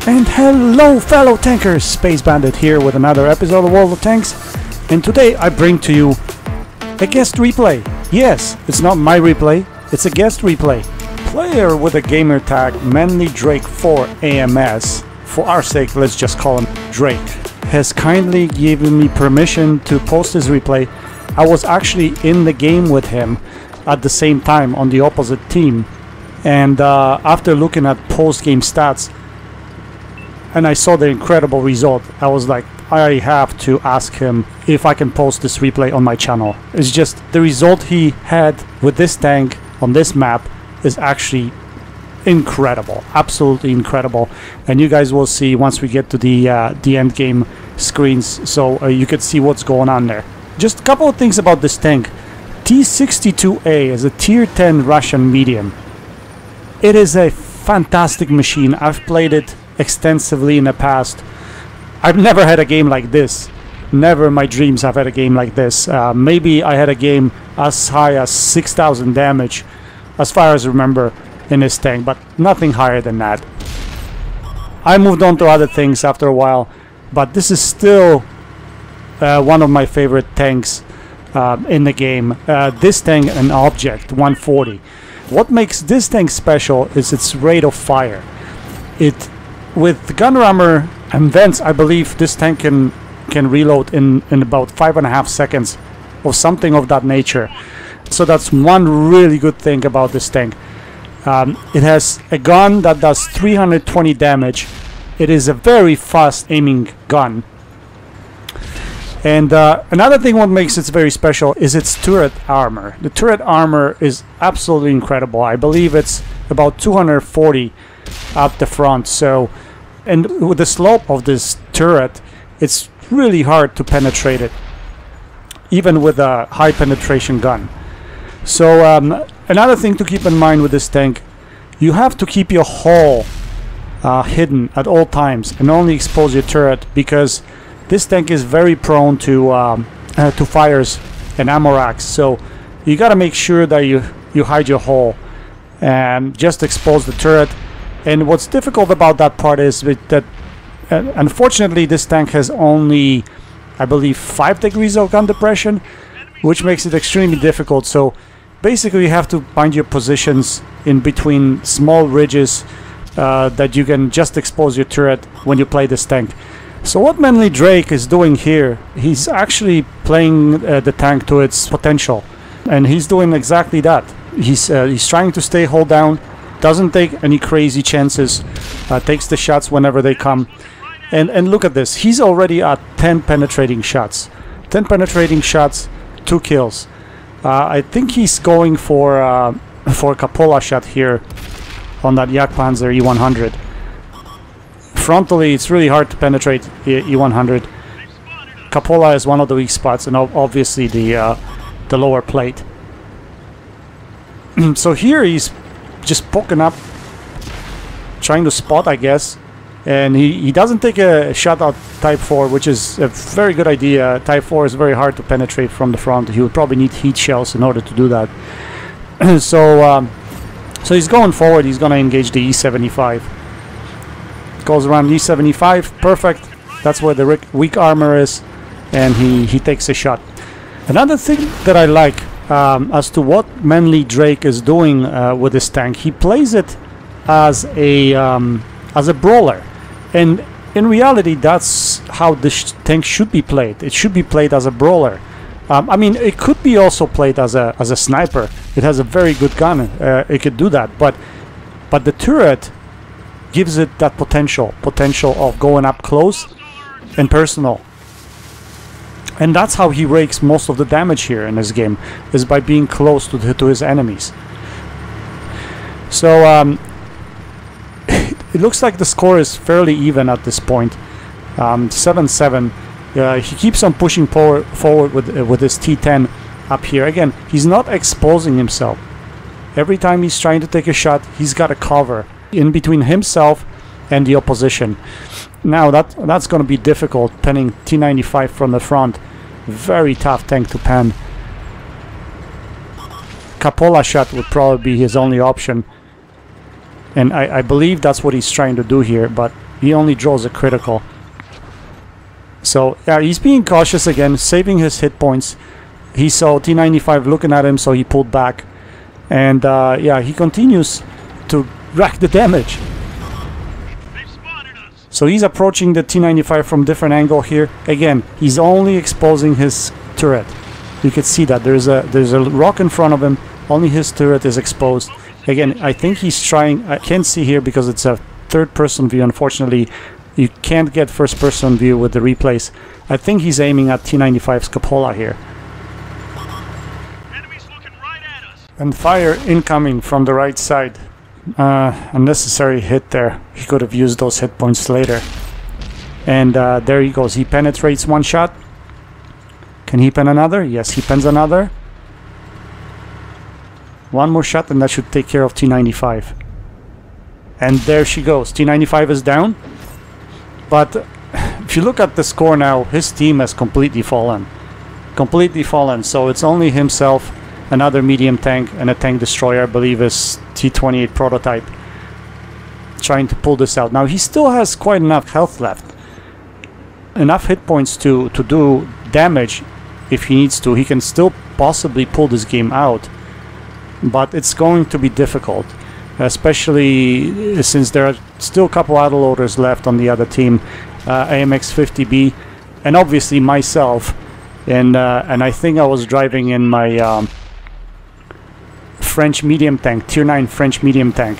And hello fellow tankers, SpaceBANDIT here with another episode of World of Tanks, and today I bring to you a guest replay. Yes, it's not my replay, it's a guest replay. Player with a gamer tag ManlyDrake4 AWS, for our sake let's just call him Drake, has kindly given me permission to post his replay. I was actually in the game with him at the same time on the opposite team, and after looking at post-game stats and I saw the incredible result, I was like, I have to ask him if I can post this replay on my channel. It's just the result he had with this tank on this map is actually incredible, absolutely incredible, and you guys will see once we get to the end game screens, so you can see what's going on there. Just a couple of things about this tank. T-62A is a tier 10 Russian medium. It is a fantastic machine. I've played it extensively in the past. I've never had a game like this. Never in my dreams I've had a game like this. Maybe I had a game as high as 6,000 damage as far as I remember in this tank, but nothing higher than that. I moved on to other things after a while, but this is still one of my favorite tanks in the game. This tank, an Object 140. What makes this tank special is its rate of fire. With gun rammer and vents, I believe this tank can reload in about 5.5 seconds or something of that nature. So that's one really good thing about this tank. It has a gun that does 320 damage. It is a very fast aiming gun. And another thing what makes it very special is its turret armor. The turret armor is absolutely incredible. I believe it's about 240 up the front. So, and with the slope of this turret, it's really hard to penetrate it, even with a high penetration gun. So another thing to keep in mind with this tank, you have to keep your hull hidden at all times and only expose your turret, because this tank is very prone to fires and ammo racks. So you got to make sure that you hide your hull and just expose the turret. And what's difficult about that part is that unfortunately this tank has only, I believe, 5 degrees of gun depression, which makes it extremely difficult. So basically you have to find your positions in between small ridges that you can just expose your turret when you play this tank. So what ManlyDrake is doing here, he's actually playing the tank to its potential, and he's doing exactly that. He's trying to stay hull down, doesn't take any crazy chances, takes the shots whenever they come. And look at this, he's already at 10 penetrating shots. 10 penetrating shots, 2 kills. I think he's going for a Cupola shot here on that Jagdpanzer E100. Frontally, it's really hard to penetrate E100. Cupola is one of the weak spots, and obviously the lower plate. So here he's just poking up, trying to spot, I guess, and he doesn't take a shot at Type 4, which is a very good idea. Type 4 is very hard to penetrate from the front. He would probably need heat shells in order to do that. So he's going forward. He's going to engage the E75. Goes around E75, perfect. That's where the weak armor is, and he takes a shot. Another thing that I like as to what ManlyDrake is doing with this tank, he plays it as a brawler, and in reality that's how this tank should be played. It should be played as a brawler. I mean, it could be also played as a sniper. It has a very good gun. It could do that, but the turret gives it that potential of going up close and personal. And that's how he rakes most of the damage here in this game, is by being close to his enemies. So it looks like the score is fairly even at this point. 7-7. He keeps on pushing forward with his T10 up here. Again, he's not exposing himself. Every time he's trying to take a shot, he's got a cover in between himself and the opposition. Now that's going to be difficult, penning T95 from the front. Very tough tank to pen. Cupola shot would probably be his only option. And I believe that's what he's trying to do here, but he only draws a critical. So yeah, he's being cautious again, saving his hit points. He saw T95 looking at him, so he pulled back. And yeah, he continues to rack the damage. So he's approaching the T95 from different angle here. Again, he's only exposing his turret. You can see that there's a rock in front of him. Only his turret is exposed. Again, I think he's trying. I can't see here because it's a third-person view. Unfortunately, you can't get first-person view with the replays. I think he's aiming at T95's cupola here. Enemies looking right at us. And fire incoming from the right side. Unnecessary hit there. He could have used those hit points later. And there he goes. He penetrates one shot. Can he pen another? Yes, he pens another. One more shot and that should take care of T95. And there she goes. T95 is down. But if you look at the score now, his team has completely fallen. Completely fallen. So it's only himself, another medium tank, and a tank destroyer, I believe is T28 prototype, trying to pull this out. Now he still has quite enough health left. Enough hit points to do damage if he needs to. He can still possibly pull this game out. But it's going to be difficult, especially since there are still a couple autoloaders left on the other team, AMX50B, and obviously myself. And I think I was driving in my French medium tank, tier 9 French medium tank,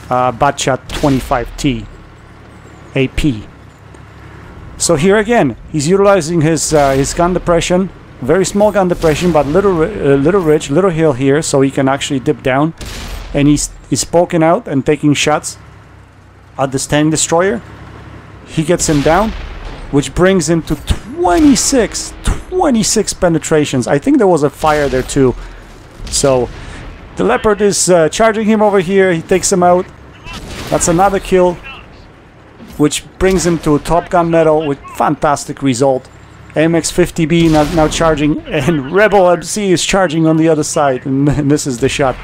Batchat 25T AP. So here again, he's utilizing his gun depression. Very small gun depression, but little ridge, little hill here, so he can actually dip down. And he's poking out and taking shots at the tank destroyer. He gets him down, which brings him to 26 penetrations. I think there was a fire there too. So the Leopard is charging him over here. He takes him out. That's another kill, which brings him to a Top Gun medal with fantastic result. MX50B now charging, and Rebel MC is charging on the other side, and misses the shot.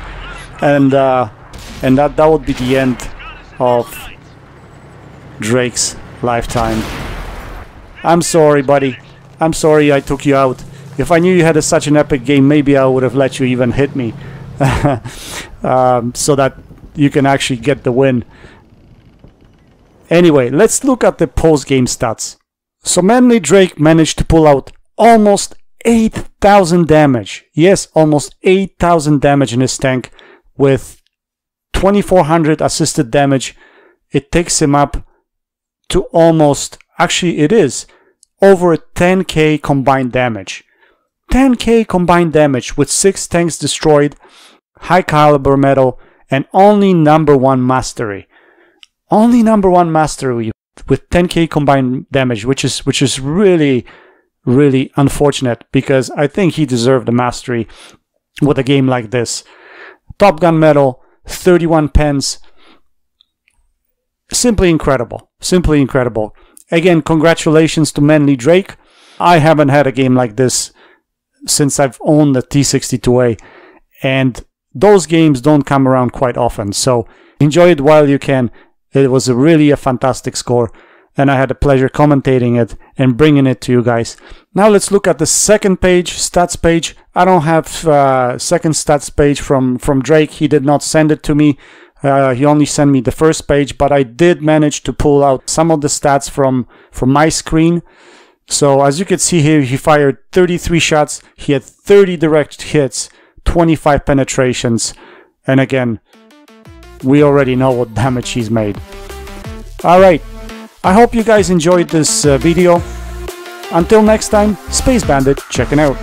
And that would be the end of Drake's lifetime. I'm sorry, buddy. I'm sorry I took you out. If I knew you had such an epic game, maybe I would have let you even hit me. So that you can actually get the win. Anyway, let's look at the post-game stats. So ManlyDrake managed to pull out almost 8,000 damage. Yes, almost 8,000 damage in his tank with 2,400 assisted damage. It takes him up to almost, actually it is, over 10k combined damage. 10k combined damage with 6 tanks destroyed, high caliber medal, and only #1 mastery. Only #1 mastery with 10k combined damage, which is really unfortunate, because I think he deserved a mastery with a game like this. Top Gun medal, 31 pens. Simply incredible. Simply incredible. Again, congratulations to ManlyDrake. I haven't had a game like this since I've owned the T62A, and those games don't come around quite often, so enjoy it while you can. It was really a fantastic score, and I had a pleasure commentating it and bringing it to you guys. Now let's look at the second page, stats page. I don't have second stats page from Drake. He did not send it to me. He only sent me the first page, but I did manage to pull out some of the stats from my screen. So as you can see here, he fired 33 shots. He had 30 direct hits, 25 penetrations, and again, we already know what damage he's made. Alright, I hope you guys enjoyed this video. Until next time, SpaceBANDIT checking out.